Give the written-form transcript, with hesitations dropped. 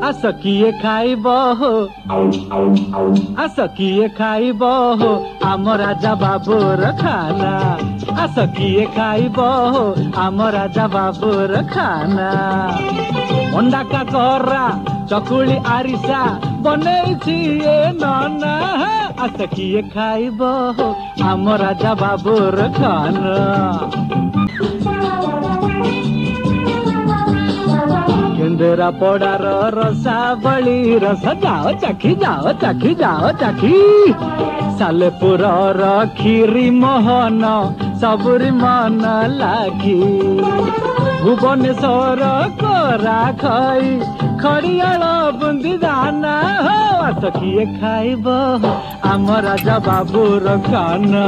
आस किए खाइब हो आस किए खाइब हो आम राजा बाबूर खाना आस किए खाइब हो आम राजा बाबूर खाना अंडा काकरा चकुली आरिसा बनैछि ए नना आस किए खाइब हो आम राजा बाबूर खाना केंदेरा पड़ार रसावली रस जाओ चाखी सालेपुर खीरी मोहन सबुरी मन लागी भुवनेश्वर कोरा खई खड़ियाल बुंदी दाना हो आस किए खाइब आम राजा बाबूर खाना।